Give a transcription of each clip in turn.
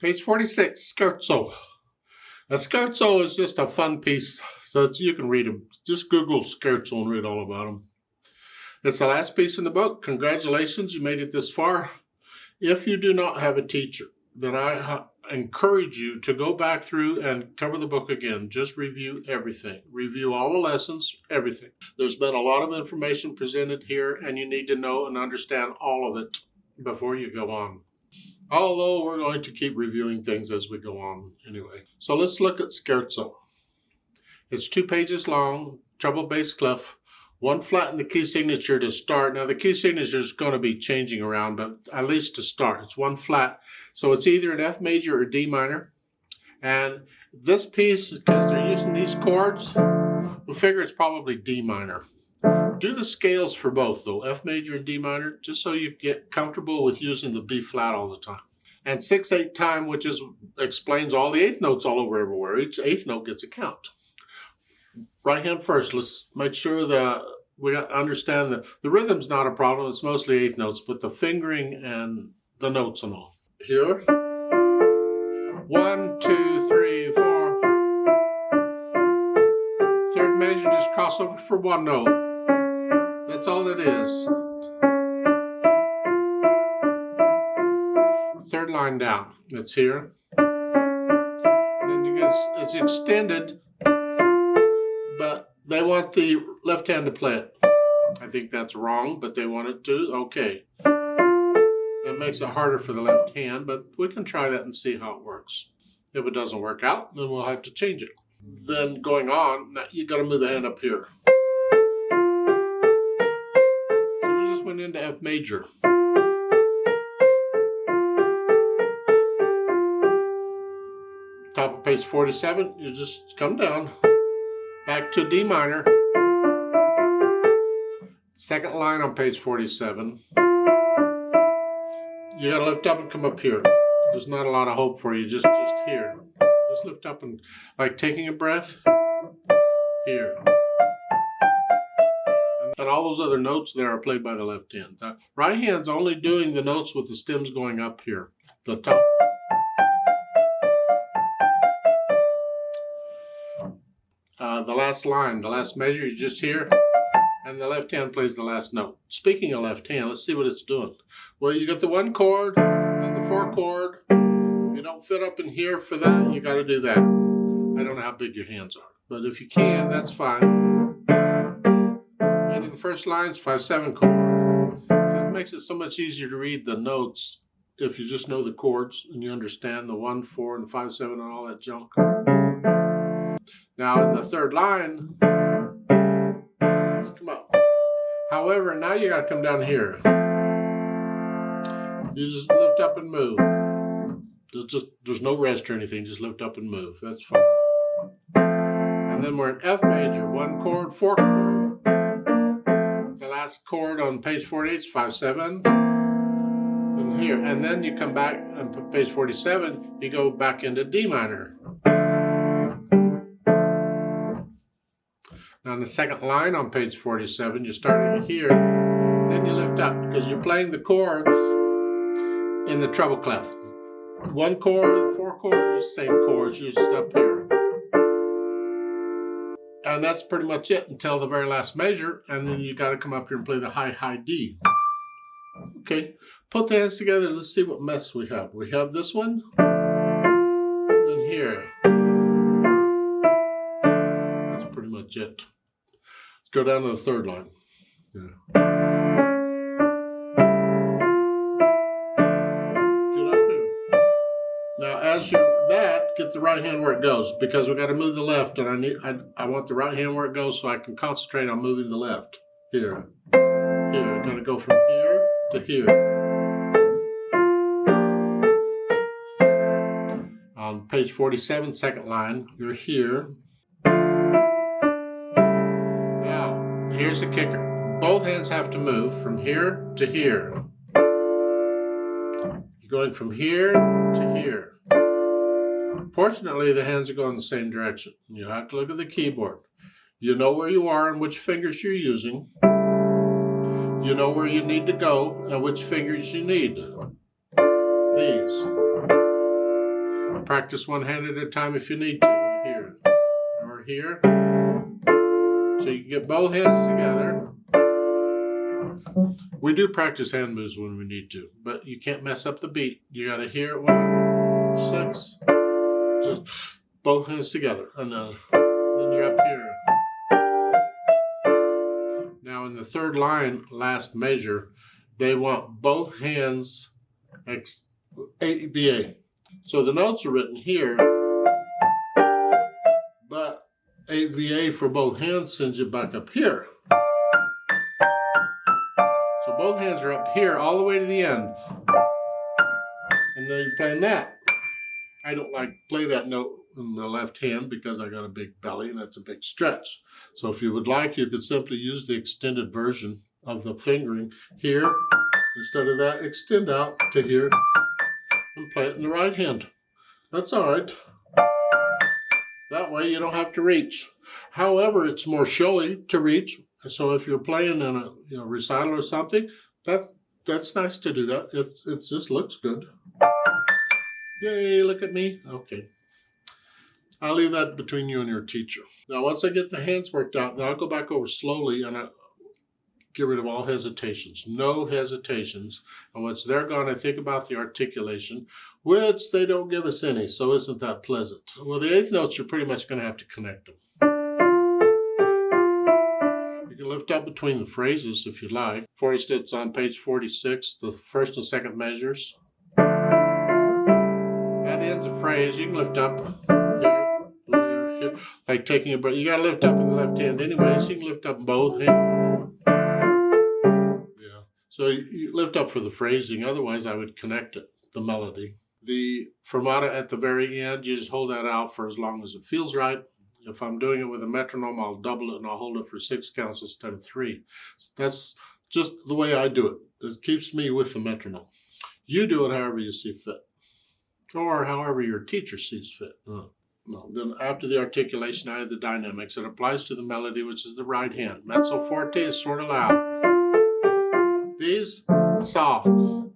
Page 46, Scherzo. A Scherzo is just a fun piece, so you can read them. Just Google Scherzo and read all about them. It's the last piece in the book. Congratulations, you made it this far. If you do not have a teacher, then I encourage you to go back through and cover the book again. Just review everything. Review all the lessons, everything. There's been a lot of information presented here, and you need to know and understand all of it before you go on. Although we're going to keep reviewing things as we go on anyway. So let's look at Scherzo. It's 2 pages long, treble bass clef, 1 flat in the key signature to start. Now the key signature is going to be changing around, but at least to start, it's 1 flat. So it's either an F major or D minor. And this piece, because they're using these chords, we'll figure it's probably D minor. Do the scales for both though, F major and D minor, just so you get comfortable with using the B flat all the time. And 6/8 time, which explains all the 8th notes all over everywhere. Each 8th note gets a count. Right hand first. Let's make sure that we understand that the rhythm's not a problem. It's mostly 8th notes, but the fingering and the notes and all. Here. 1, 2, 3, 4. 3rd major, just cross over for 1 note. That's all it is. 3rd line down. It's here. And then it's extended, but they want the left hand to play it. I think that's wrong, but they want it to. Okay. It makes it harder for the left hand, but we can try that and see how it works. If it doesn't work out, then we'll have to change it. Then going on, now you got to move the hand up here. Went into F major. Top of page 47, you just come down, back to D minor. 2nd line on page 47. You gotta lift up and come up here. There's not a lot of hope for you, just here. Just lift up and, like taking a breath, here. And all those other notes there are played by the left hand. The right hand's only doing the notes with the stems going up here, the top. The last line, the last measure is just here, and the left hand plays the last note. Speaking of left hand, let's see what it's doing. Well, you got the 1 chord and the 4 chord. If you don't fit up in here for that, you got to do that. I don't know how big your hands are, but if you can, that's fine. The first line's 5/7 chord. It makes it so much easier to read the notes if you just know the chords and you understand the 1, 4, and 5/7 and all that junk. Now in the 3rd line, come up. However, now you got to come down here. You just lift up and move. There's no rest or anything. Just lift up and move. That's fine. And then we're in F major. 1 chord, 4 chord. Last chord on page 48 is 5/7. And here, and then you come back on page 47, you go back into D minor. Now on the 2nd line on page 47, you're starting here, then you lift up because you're playing the chords in the treble clef. 1 chord, 4 chords, same chords, you're just up here. And that's pretty much it until the very last measure, and then you got to come up here and play the high D. Okay, put the hands together. Let's see what mess we have. We have this one, and here. That's pretty much it. Let's go down to the 3rd line. Yeah. Get up here. Now, as you get the right hand where it goes, because we got to move the left, and I want the right hand where it goes so I can concentrate on moving the left. Here. Here. Got to go from here to here. On page 47, 2nd line, you're here. Now, here's the kicker. Both hands have to move from here to here. You're going from here to here. Fortunately, the hands are going the same direction. You have to look at the keyboard. You know where you are and which fingers you're using. You know where you need to go and which fingers you need. These. practice one hand at a time if you need to. Here or here. So you can get both hands together. We do practice hand moves when we need to, but you can't mess up the beat. You got to hear it 1, 6, just both hands together, and then you're up here. Now in the third line, last measure, they want both hands ABA. So the notes are written here, but ABA for both hands sends you back up here. So both hands are up here all the way to the end. And then you're playing that. I don't like to play that note in the left hand because I got a big belly and that's a big stretch. So if you would like, you could simply use the extended version of the fingering here. Instead of that, extend out to here and play it in the right hand. That's all right. That way you don't have to reach. However, it's more showy to reach. So if you're playing in a recital or something, that's nice to do that. It just looks good. Yay, look at me. Okay. I'll leave that between you and your teacher. Now, once I get the hands worked out, now I'll go back over slowly and I'll get rid of all hesitations. No hesitations. And once they're gone, I think about the articulation, which they don't give us any, so isn't that pleasant? Well, the eighth notes, you're pretty much going to have to connect them. You can lift up between the phrases if you like. For instance, on page 46, the first and second measures. That ends a phrase. You can lift up here, like taking a breath. You got to lift up in the left hand anyway, so you can lift up both hands. Yeah. So you lift up for the phrasing. Otherwise, I would connect it, the melody. The fermata at the very end, you just hold that out for as long as it feels right. If I'm doing it with a metronome, I'll double it and I'll hold it for 6 counts instead of 3. That's just the way I do it. It keeps me with the metronome. You do it however you see fit, or however your teacher sees fit. No. Then after the articulation, I have the dynamics. It applies to the melody, which is the right hand. Mezzo forte is sort of loud. These, soft. And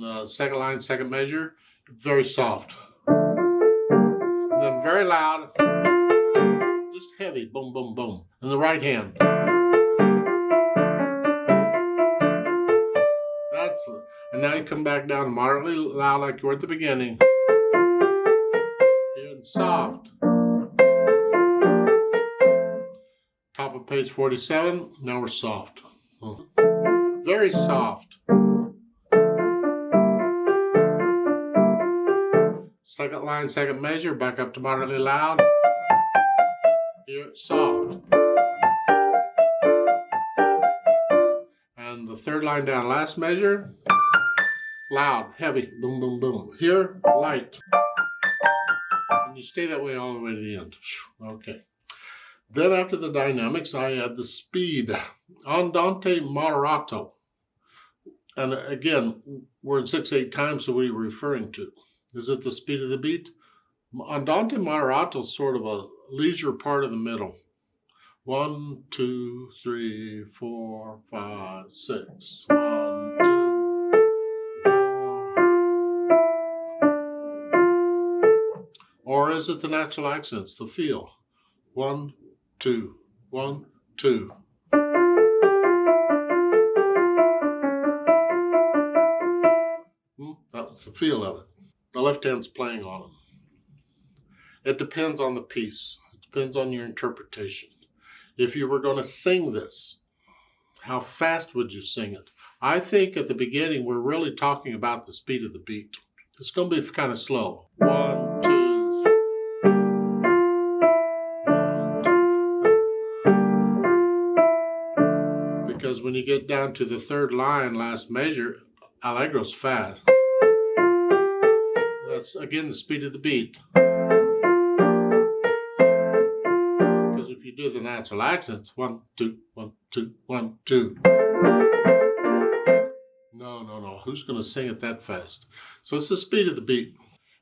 the second line, second measure, very soft. And then very loud, just heavy, boom, boom, boom. And the right hand. That's it. And now you come back down moderately loud like you were at the beginning. And soft. Top of page 47, now we're soft. Very soft. Second line, second measure, back up to moderately loud. Here, soft. And the third line down, last measure, loud, heavy, boom, boom, boom. Here, light. And you stay that way all the way to the end. Okay. Then after the dynamics, I add the speed. Andante moderato. And again, we're in 6/8 time, so what are you referring to? Is it the speed of the beat? Andante moderato is sort of a leisure part of the middle. 1, 2, 3, 4, 5, 6. 1, 2, 4. Or is it the natural accents, the feel? 1, 2, 1, 2. That's the feel of it. The left hand's playing on them. It depends on the piece. It depends on your interpretation. If you were going to sing this, how fast would you sing it? I think at the beginning, we're really talking about the speed of the beat. It's going to be kind of slow. 1, 2, 3. 1, 2. Because when you get down to the third line, last measure, Allegro's fast. That's, again, the speed of the beat. Because if you do the natural accents, 1, 2, 1, 2, 1, 2. No. Who's going to sing it that fast? So it's the speed of the beat.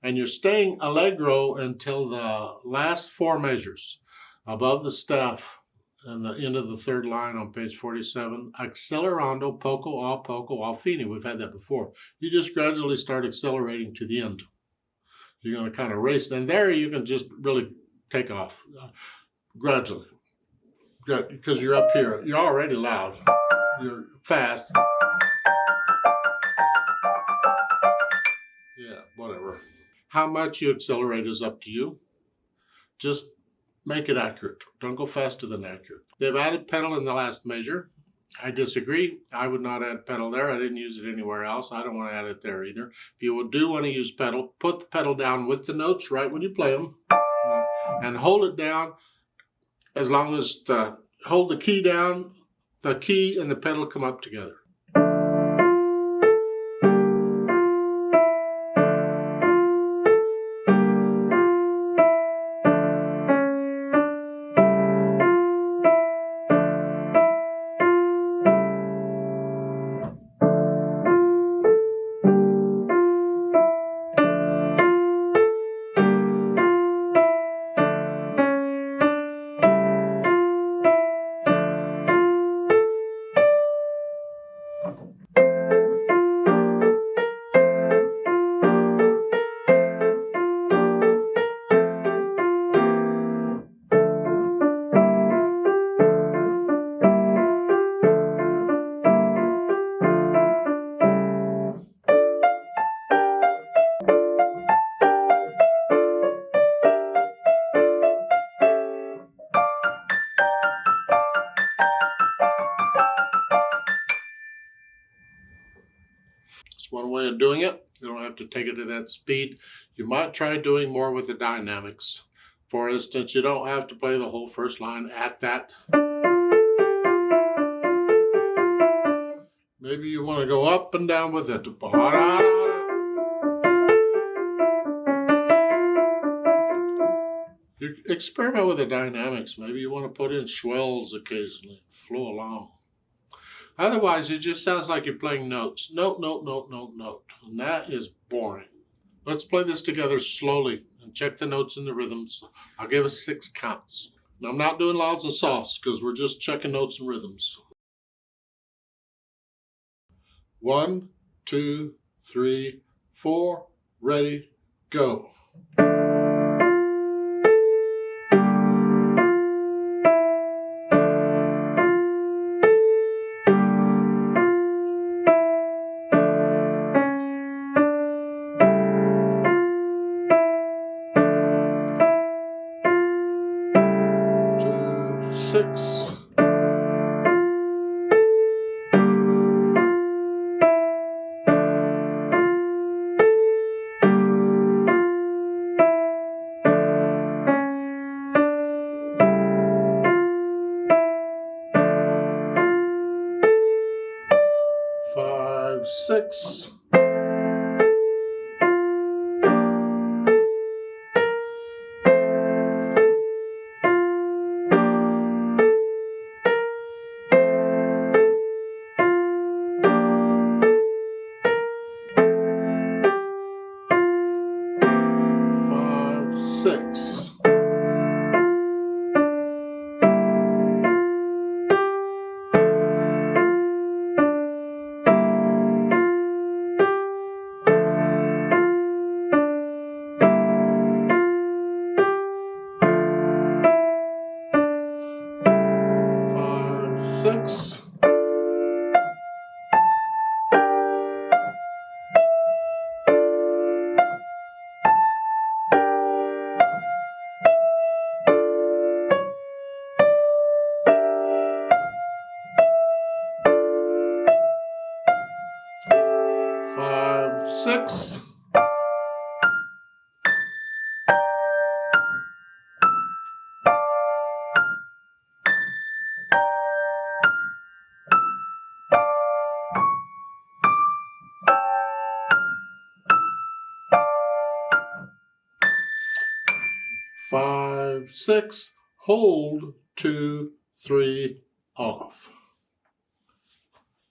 And you're staying allegro until the last 4 measures. Above the staff and the end of the third line on page 47. Accelerando poco al fine. We've had that before. You just gradually start accelerating to the end. You're going to kind of race. And there you can just really take off gradually. Because you're up here. You're already loud. You're fast. Yeah, whatever. How much you accelerate is up to you. Just make it accurate. Don't go faster than accurate. They've added pedal in the last measure. I disagree. I would not add pedal there. I didn't use it anywhere else. I don't want to add it there either. If you do want to use pedal, put the pedal down with the notes right when you play them. And hold it down as long as hold the key down. The key and the pedal come up together. It's one way of doing it. You don't have to take it to that speed. You might try doing more with the dynamics. For instance, you don't have to play the whole first line at that. Maybe you want to go up and down with it. You experiment with the dynamics. Maybe you want to put in swells occasionally. Flow along. Otherwise, it just sounds like you're playing notes. Note, note, note, note, note. And that is boring. Let's play this together slowly and check the notes and the rhythms. I'll give us 6 counts. Now, I'm not doing lots of sauce because we're just checking notes and rhythms. 1, 2, 3, 4. Ready, go. Six. 5, 6. 6. 6. 5, 6. 5, 6. Hold 2, 3 off.